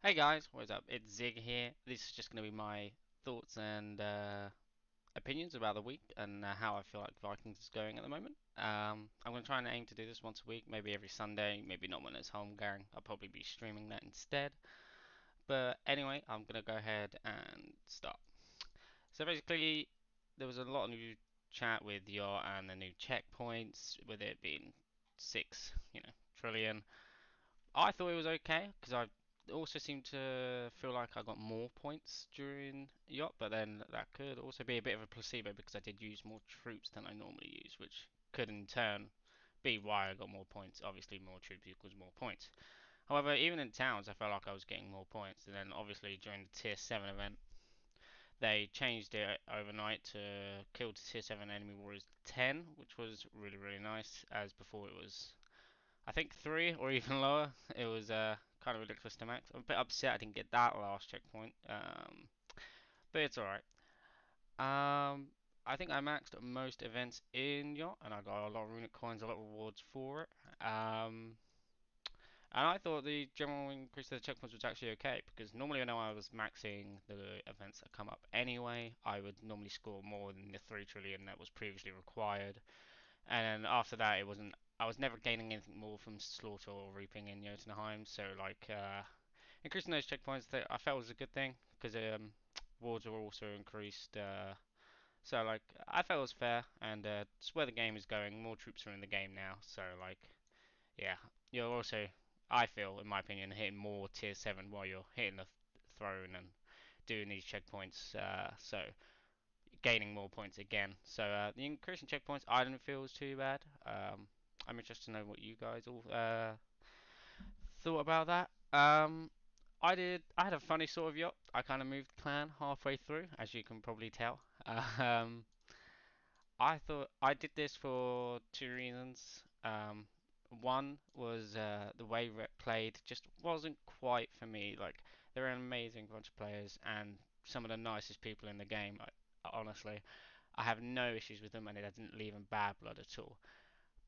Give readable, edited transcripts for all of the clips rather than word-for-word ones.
Hey guys, what's up? It's Zig here. This is just going to be my thoughts and opinions about the week and how I feel like Vikings is going at the moment. I'm going to try and aim to do this once a week, maybe every Sunday, maybe not when it's home going. I'll probably be streaming that instead. But anyway, I'm going to go ahead and start. So basically, there was a lot of new chat with Yacht and the new checkpoints, with it being six, trillion. I thought it was okay because I also seemed to feel like I got more points during yacht, but then that could also be a bit of a placebo because I did use more troops than I normally use, which could in turn be why I got more points. Obviously, more troops equals more points. However, even in towns, I felt like I was getting more points, and then obviously during the tier 7 event, they changed it overnight to kill to tier 7 enemy warriors 10, which was really nice, as before it was I think 3 or even lower. It was kind of ridiculous to max. I'm a bit upset I didn't get that last checkpoint, but it's alright. Um, I think I maxed most events in Yacht, and I got a lot of runic coins, a lot of rewards for it. And I thought the general increase to the checkpoints was actually okay because normally when I was maxing the events that come up anyway, I would normally score more than the 3 trillion that was previously required. And then after that, it wasn't. I was never gaining anything more from slaughter or reaping in Jotunheim. So increasing those checkpoints, that I felt was a good thing because wards were also increased. So I felt it was fair, and it's where the game is going. More troops are in the game now, so yeah, you're also, I feel, in my opinion, hitting more tier 7 while you're hitting the throne and doing these checkpoints. So gaining more points again. So the increase in checkpoints I didn't feel was too bad. I'm interested to know what you guys all thought about that. I did. I had a funny sort of yacht. I kind of moved clan halfway through, as you can probably tell. I thought I did this for two reasons. One was the way Rep played just wasn't quite for me. Like they're an amazing bunch of players and some of the nicest people in the game. Honestly, I have no issues with them, and it doesn't leave them bad blood at all.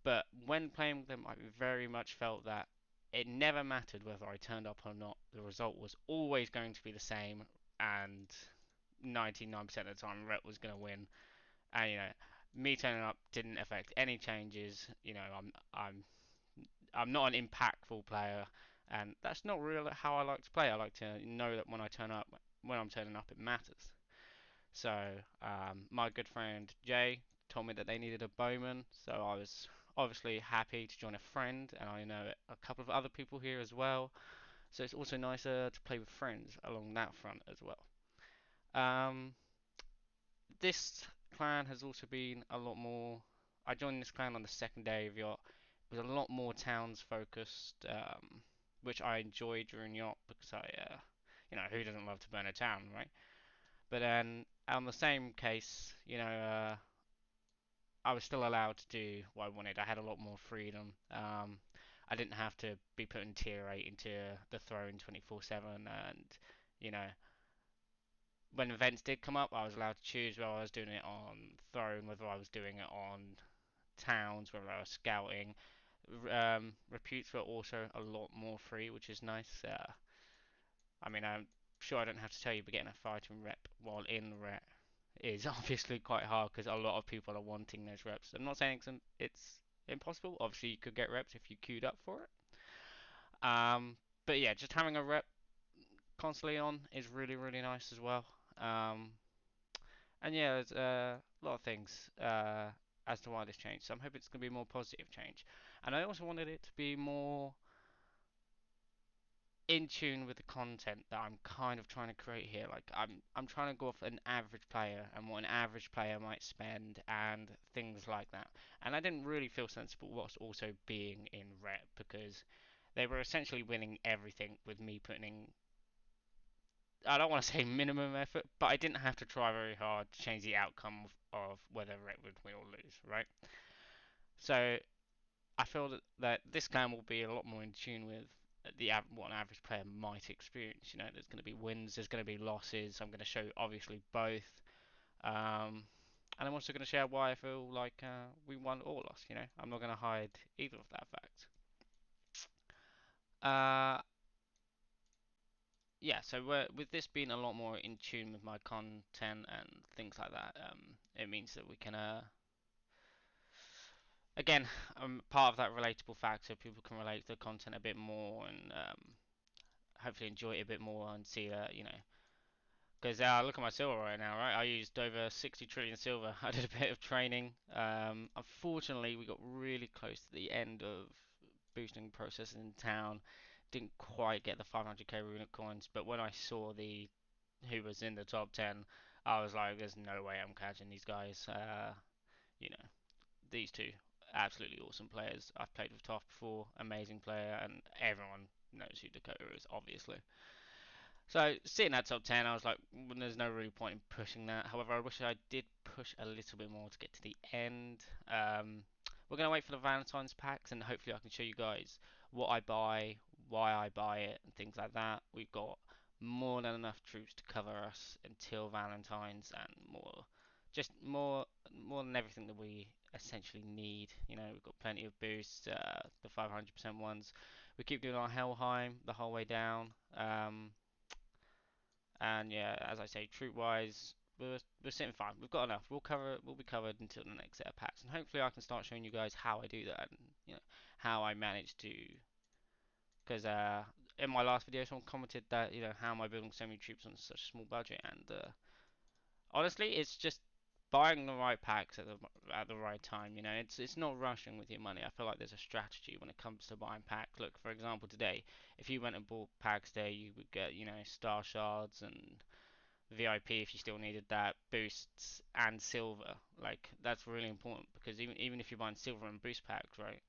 But when playing with them, I very much felt that it never mattered whether I turned up or not. The result was always going to be the same, and 99% of the time, Rep was going to win. And me turning up didn't affect any changes. I'm not an impactful player, and that's not really how I like to play. I like to know that when I'm turning up, it matters. So my good friend Jay told me that they needed a bowman, so I was obviously happy to join a friend, and I know a couple of other people here as well. So it's also nicer to play with friends along that front as well. Um, this clan has also been a lot more. I joined this clan on the second day of yacht. It was a lot more towns focused, which I enjoyed during yacht because who doesn't love to burn a town, right? But then on the same case, I was still allowed to do what I wanted. I had a lot more freedom. I didn't have to be put in tier 8 into the throne 24/7, and you know, when events did come up, I was allowed to choose whether I was doing it on throne, whether I was doing it on towns, whether I was scouting. Reputes were also a lot more free, which is nice. I mean, I'm sure I don't have to tell you, but getting a fighting rep while in rep is obviously quite hard because a lot of people are wanting those reps. I'm not saying it's impossible. Obviously, you could get reps if you queued up for it. But yeah, just having a rep constantly on is really nice as well. And yeah, there's a lot of things as to why this changed. So I'm hoping it's going to be a more positive change. And I also wanted it to be more in tune with the content that I'm kind of trying to create here. Like I'm trying to go off an average player and what an average player might spend and things like that. And I didn't really feel sensible whilst also being in rep because they were essentially winning everything with me putting in, I don't want to say minimum effort, but I didn't have to try very hard to change the outcome of whether rep would win or lose, right? So I feel that this game will be a lot more in tune with what an average player might experience. There's going to be wins, there's going to be losses. I'm going to show obviously both, and I'm also going to share why I feel like we won or lost. I'm not going to hide either of that fact. Uh, yeah, so with this being a lot more in tune with my content and things like that, it means that we can, again, part of that relatable factor, people can relate to the content a bit more and hopefully enjoy it a bit more and see that, because look at my silver right now, right? I used over 60 trillion silver. I did a bit of training. Unfortunately, we got really close to the end of boosting process in town. Didn't quite get the 500k runic coins, but when I saw the who was in the top 10, I was like, there's no way I'm catching these guys. You know, these two absolutely awesome players. I've played with Toff before, amazing player, and everyone knows who Dakota is, obviously. So sitting at top 10, I was like, there's no really point in pushing that. However, I wish I did push a little bit more to get to the end. We're going to wait for the Valentine's packs and hopefully I can show you guys what I buy, why I buy it, and things like that. We've got more than enough troops to cover us until Valentine's and more, just more than everything that we essentially need. We've got plenty of boosts, the 500% ones. We keep doing our Helheim the whole way down. And yeah, as I say, troop wise, we're sitting fine. We've got enough. We'll be covered until the next set of packs, and hopefully I can start showing you guys how I do that, and how I manage to. Because in my last video, someone commented that how am I building so many troops on such a small budget, and honestly, it's just buying the right packs at the right time. It's not rushing with your money. I feel like there's a strategy when it comes to buying packs. Look, for example, today, if you went and bought packs there, you would get star shards and VIP if you still needed that, boosts and silver. Like that's really important because even if you're buying silver and boost packs, right?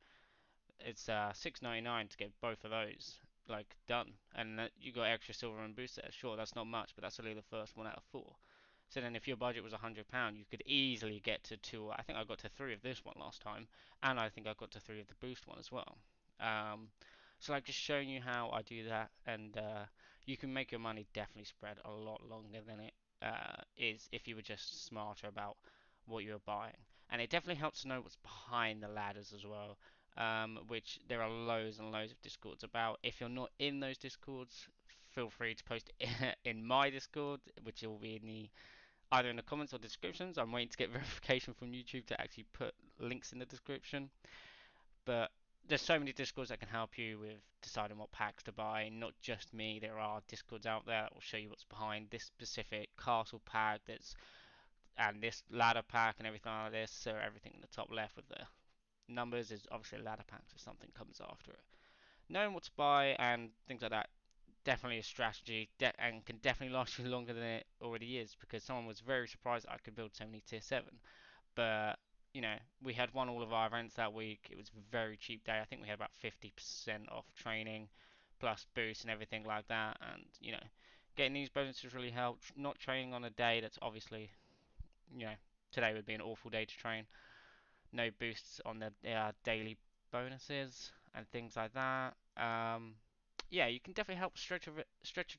It's 6.99 to get both of those like done, and you got extra silver and boost there. Sure, that's not much, but that's only the first one out of four. So then, if your budget was £100, you could easily get to two. I think I got to three of this one last time, and I think I got to three of the boost one as well. Um, so like just showing you how I do that, and you can make your money definitely spread a lot longer than it is if you were just smarter about what you're buying. And it definitely helps to know what's behind the ladders as well, which there are loads and loads of discords about. If you're not in those discords, feel free to post in my discord, which will be in the either in the comments or descriptions. I'm waiting to get verification from YouTube to actually put links in the description. But there's so many discords that can help you with deciding what packs to buy. Not just me, there are discords out there that will show you what's behind this specific castle pack that's and this ladder pack and everything like this. So everything in the top left with the numbers is obviously a ladder pack, so something comes after it. Knowing what to buy and things like that definitely a strategy and can definitely last you longer than it already is because someone was very surprised that I could build so many tier 7. But we had won all of our events that week. It was a very cheap day. I think we had about 50% off training plus boosts and everything like that. And getting these bonuses really helped. Not training on a day that's obviously, you know, today would be an awful day to train. No boosts on the daily bonuses and things like that. Yeah, you can definitely help stretch your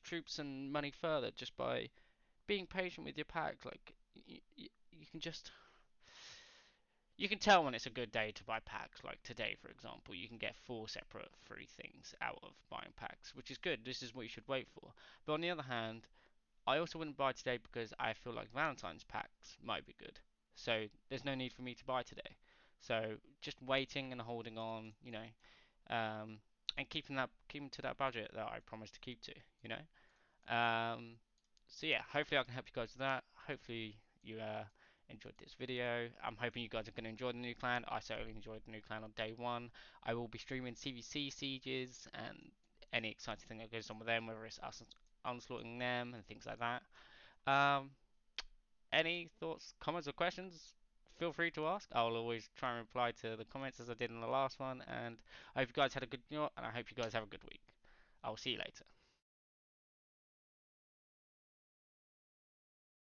troops and money further just by being patient with your packs. Like you can just you can tell when it's a good day to buy packs. Like today, for example, you can get four separate free things out of buying packs, which is good. This is what you should wait for. But on the other hand, I also wouldn't buy today because I feel like Valentine's packs might be good. So there's no need for me to buy today. So just waiting and holding on, um, and keeping to that budget that I promised to keep to, you know. Um, so yeah, hopefully I can help you guys with that. Hopefully you enjoyed this video. I'm hoping you guys are going to enjoy the new clan. I certainly enjoyed the new clan on day one. I will be streaming CVC sieges and any exciting thing that goes on with them, whether it's us onslaughting them and things like that. Um, any thoughts, comments, or questions? Feel free to ask. I'll always try and reply to the comments as I did in the last one. And I hope you guys had a good night, and I hope you guys have a good week. I'll see you later.